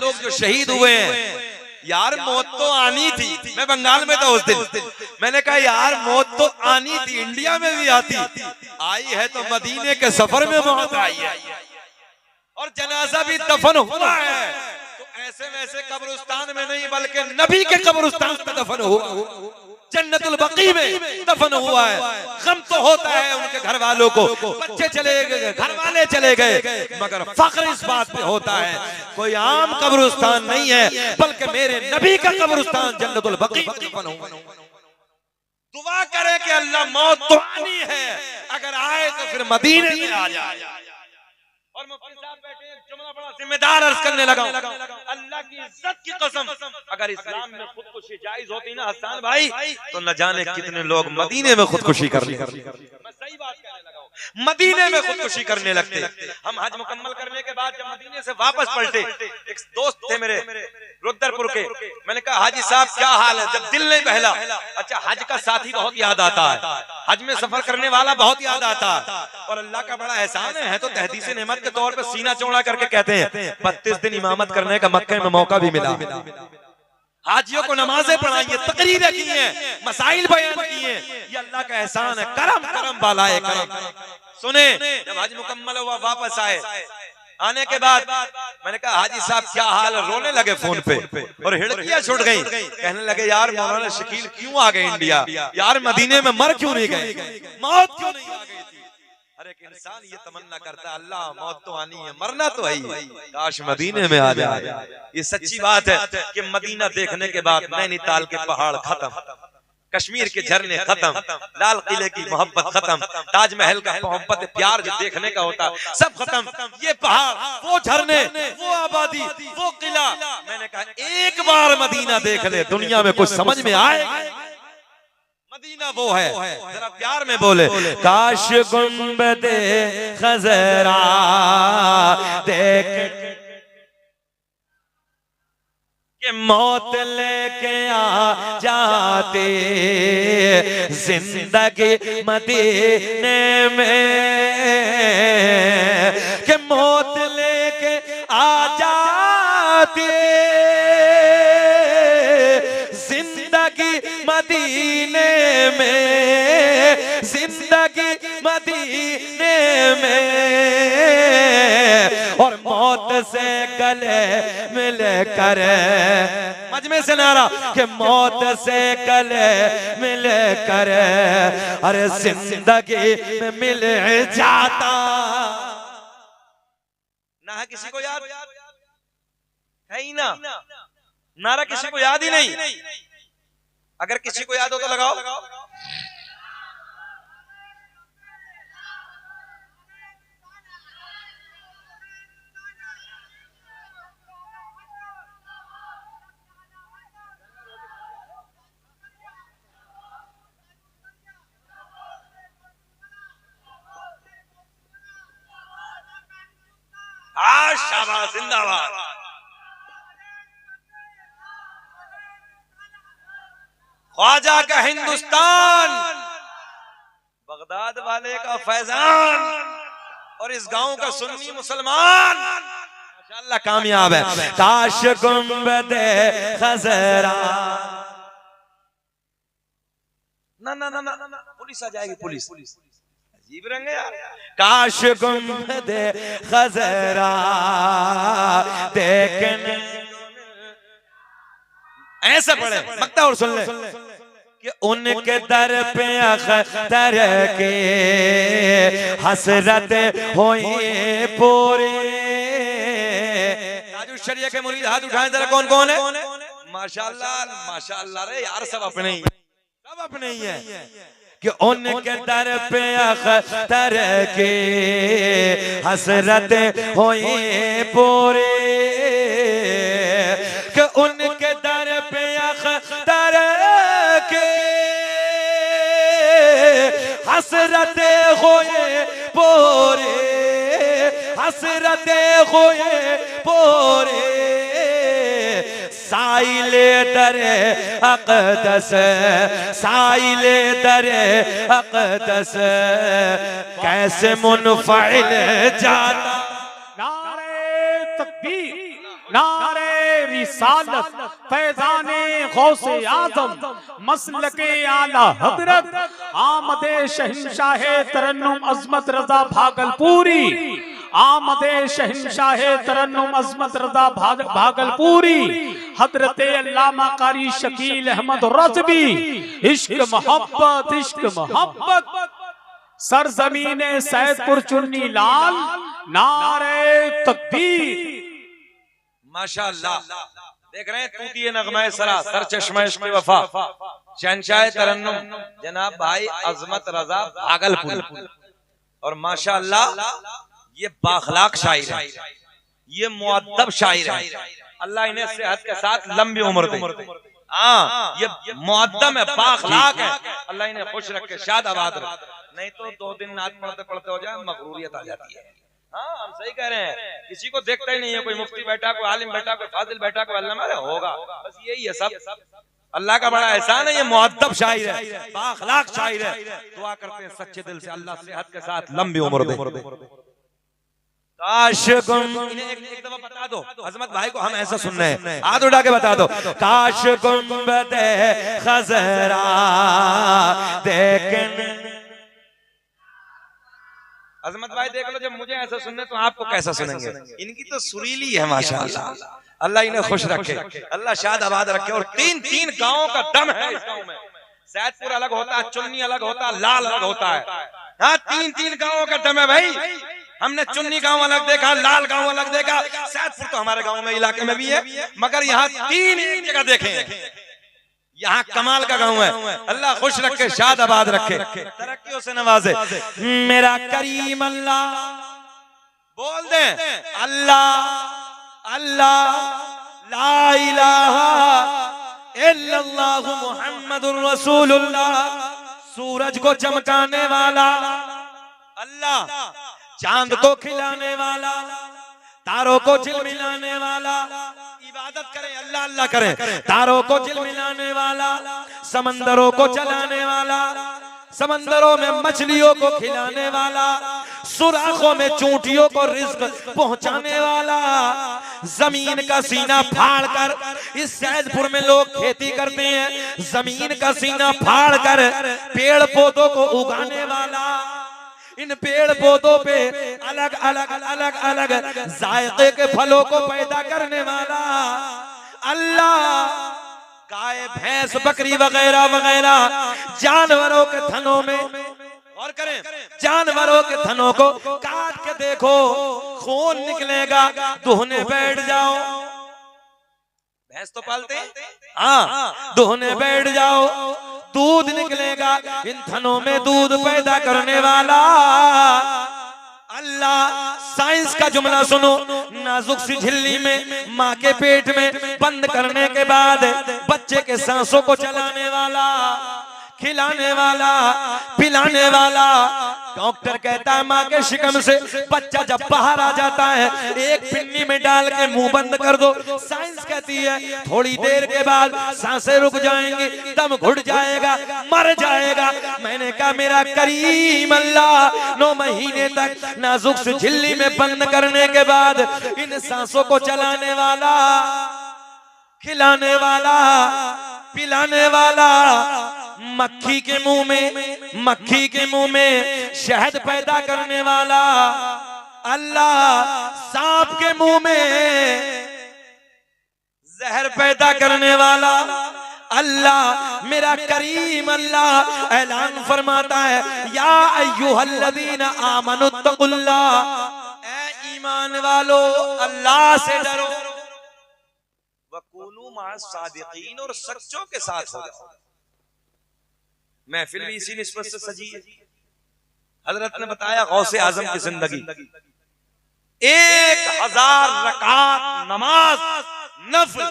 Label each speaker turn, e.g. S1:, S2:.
S1: लोग जो शहीद हुए हैं, यार मौत तो आनी थी। मैं बंगाल में था उस दिन, मैंने कहा यार मौत तो आनी थी, इंडिया में भी आती, आई है तो मदीने के सफर में मौत आई है और जनाजा भी दफन हुआ है, तो ऐसे वैसे कब्रिस्तान में नहीं बल्कि नबी के कब्रिस्तान में दफन हुआ, जन्नतुल बकी में दफन हुआ है। गम तो होता है उनके घर वालों को, बच्चे चले गए, घर वाले चले गए, मगर फख्र इस बात पे होता है कोई आम कब्रिस्तान नहीं है बल्कि मेरे नबी का कब्रिस्तान जन्नतुल बकी में दफन हुआ। दुआ करें कि अल्लाह मौत तो आनी है, अगर आए तो फिर मदीने में आ जाए। और मुफ्ती साहब बैठे हैं, जुमला बड़ा जिम्मेदार अर्ज करने लगा, अल्लाह की इज्जत की कसम, अगर इस्लाम में खुदकुशी जायज होती ना हसन भाई, तो न जाने कितने लोग मदीने में खुदकुशी कर लेते। मैं सही बात कहने लगा हूं, मदीने में खुदकुशी करने लगते। हम हज मुकम्मल करने के बाद जब मदीने से वापस पलटे, एक दोस्त थे मेरे रुद्रपुर के, मैंने कहा हाजी साहब क्या हाल है, जब दिल नहीं बहला, अच्छा हज का साथी बहुत याद आता है, हज में सफर करने वाला बहुत याद आता है, और अल्लाह का बड़ा एहसान है तो तहदीस नेमत के तौर पे सीना चौड़ा करके कहते हैं 32 दिन इमामत करने का मक्के में मौका भी मिला, हाजियों को नमाजें पढ़ाई, तकरीरें की हैं, मसाइल बयान किए, ये अल्लाह का एहसान है, करम करम बालाए करम। सुने जब हज मुकम्मल हुआ वापस आए, आने के बाद मैंने कहा हाजी साहब क्या हाल है, रोने लगे फोन पे और हिड़कियां छुट गई, कहने लगे यार मौलाना शकील क्यों आ गए इंडिया, यार मदीने में मर क्यों नहीं गए, मौत क्यों नहीं आ गई थी। हर एक इंसान ये तमन्ना करता है अल्लाह मौत तो आनी है, मरना तो है ही, काश मदीने में आ जाए। ये सच्ची बात है कि मदीना देखने के बाद नैनीताल के पहाड़ खत्म, कश्मीर के झरने खत्म, लाल किले की मोहब्बत खत्म, ताजमहल का मोहब्बत प्यार जो देखने का होता सब खत्म, ये पहाड़, वो झरने, वो आबादी, वो किला। मैंने कहा एक बार मदीना देख ले, दुनिया में कुछ समझ में आए, मदीना वो है। जरा प्यार में बोले, काश गुंबदे खजरा देख के मौत लेके आ जाते, जिंदगी मदीने में के मौत लेके आ जाते, जिंदगी मदीने में, जिंदगी मदीने में, और मौत से गले मिल कर, मजमे से नारा कि मौत से गले मिल कर, अरे जिंदगी में मिल जाता। ना किसी को याद है ही ना, नारा किसी को याद ही नहीं, अगर किसी को याद हो तो लगाओ। शाबाश, जिंदाबाद। ख्वाजा का हिंदुस्तान, बगदाद वाले का फैजान, और इस गांव का सुन्नी मुसलमान माशाअल्लाह कामयाब है। काश गुंबदे खजरा, ना ना ना ना, पुलिस आ जाएगी, पुलिस अजीब रंग है यार। काश गुंबदे खजरा देखने, ऐसा पढ़े मक्ता और सुन ले कि उनके दर पे अख्तर के हसरत होए पूरे। ताजुश शरिया के मुरीद हाथ उठाएं जरा, कौन कौन है? माशाअल्लाह माशाअल्लाह रे यार, सब अपने ही, सब अपने ही है कि उनके दर पे अख्तर के हसरत होए पूरे, कि उनके दर पे अख्तर के हसरत होए पूरे, हसरत होए पूरे। साइले दरे अक़दस, साइले दरे अक़दस कैसे मुनफ़इल जाता।
S2: नारे तकबीर, नारे रिसालत फैजाने गौसे आजम मसलके आला हजरत आमदे शहंशाहे तरन्नुम अजमत रजा भागलपुरी आमदे शहंशाहे तरन्नुम अजमत रजा भागलपुरी हजरत अल्लामा कारी शकील अहमद रज़वी इश्क मोहब्बत सरजमीने सैदपुर चुन्नी लाल नारे तकबीर।
S1: माशाअल्लाह देख रहे हैं तूतिए नगमाए सरा सर चश्मा इश्क वफा शहंशाह तरन्नुम जनाब भाई अजमत रजा भागलपुर। और माशाअल्लाह ये बाखलाक शायर है, ये मुअद्दब शायर है, अल्लाह इन्हें सेहत के साथ लंबी उम्र दे। हाँ ये मुअद्दब है, बाखलाक है, अल्लाह इन्हें खुश रखे, शाद आबाद रखे। नहीं तो 2 दिन नात पढ़ते पढ़ते हो जाए मगरूरियत आ जाती है। हाँ हम सही कह रहे हैं, किसी को देखता ही नहीं है, कोई मुफ्ती बैठा, कोई आलिम बैठा, कोई फाजिल बैठा, कोई अल्लामा होगा, बस यही है सब। अल्लाह का बड़ा एहसान है, ये मुअद्दब शायर है, बाखलाक शायर है। दुआ करते हैं सच्चे दिल से अल्लाह सेहत के साथ लंबी उम्र दे। काश एक दफा बता दो अजमत भाई को, हम ऐसा सुन रहे हैं, हाथ उठा के बता दो। काश गुंबदे खज़रा देखने, अजमत भाई देख लो, जब मुझे ऐसा सुनने तो आपको कैसा सुनेंगे। इनकी तो सुरीली है माशाअल्लाह, अल्लाह इन्हें खुश रखे, अल्लाह शाद आबाद रखे। और 3 गांवों का दम है इस गांव में, सैदपुर अलग होता है, चुन्नी अलग होता है, लाल अलग होता है। हाँ 3 गांवों का दम है भाई। हमने चुन्नी गांव अलग देखा, लाल गांव अलग देखा, सैदपुर तो हमारे गांव में इलाके में भी है, मगर यहाँ 3 एक जगह देखे। यहाँ कमाल का गांव है, अल्लाह खुश रखे, शाद आबाद रखे, तरक्कियों से नवाजे। मेरा करीम अल्लाह, बोल दे अल्लाह अल्लाह ला इलाहा इल्लल्लाहु मुहम्मदुर रसूलुल्लाह। सूरज को चमकाने वाला अल्लाह, चांद को खिलाने वाला, तारों को झिलमिलाने वाला, इबादत करें अल्लाह अल्लाह करें, तारों को झिलमिलाने वाला, समंदरों को चलाने वाला, समंदरों में मछलियों को खिलाने वाला, सुराखों में चूंटियों को रिज्क पहुंचाने वाला, जमीन का सीना फाड़ कर, इस सैदपुर में लोग खेती करते हैं, जमीन का सीना फाड़ कर पेड़ पौधों को उगाने वाला, इन पेड़ पौधों पे अलग अलग जायके के फलों को पैदा करने वाला अल्लाह। गाय भैंस बकरी वगैरह वगैरह जानवरों के थनों में, और करें जानवरों के थनों को काट के देखो, खून निकलेगा, दुहने बैठ जाओ। भैंस तो पालते हैं, हाँ दुहने बैठ जाओ, दूध निकलेगा, इन थनों में दूध पैदा करने वाला अल्लाह। साइंस का जुमला सुनो, नाजुक सी झिल्ली में माँ के पेट में बंद करने के बाद बच्चे के सांसों को चलाने वाला, खिलाने वाला, पिलाने वाला। डॉक्टर कहता है माँ के शिकम से बच्चा जब बाहर आ जाता है, एक पिन्नी में डाल के मुंह बंद कर दो। साइंस कहती है थोड़ी देर के बाद सांसें रुक जाएंगी, दम घुट जाएगा, मर जाएगा। मैंने कहा मेरा करीम अल्लाह 9 महीने तक नाजुक से झिल्ली में बंद करने के बाद इन सांसों को चलाने वाला, खिलाने वाला, पिलाने वाला, मक्खी के मुंह में शहद पैदा करने वाला अल्लाह, सांप के मुंह में जहर पैदा करने वाला अल्लाह। मेरा करीम अल्लाह ऐलान फरमाता है या अय्युहल्लज़ीना आमनुत्तकुल्लाह, ऐ ईमान वालो अल्लाह से डरो, वकूनू मअस सादिकीन, और सच्चों के साथ हो जाओ। महफिल भी इसी निस्बत से सजी है। हजरत ने बताया गौसे आजम की जिंदगी 1000 रकात नमाज नफल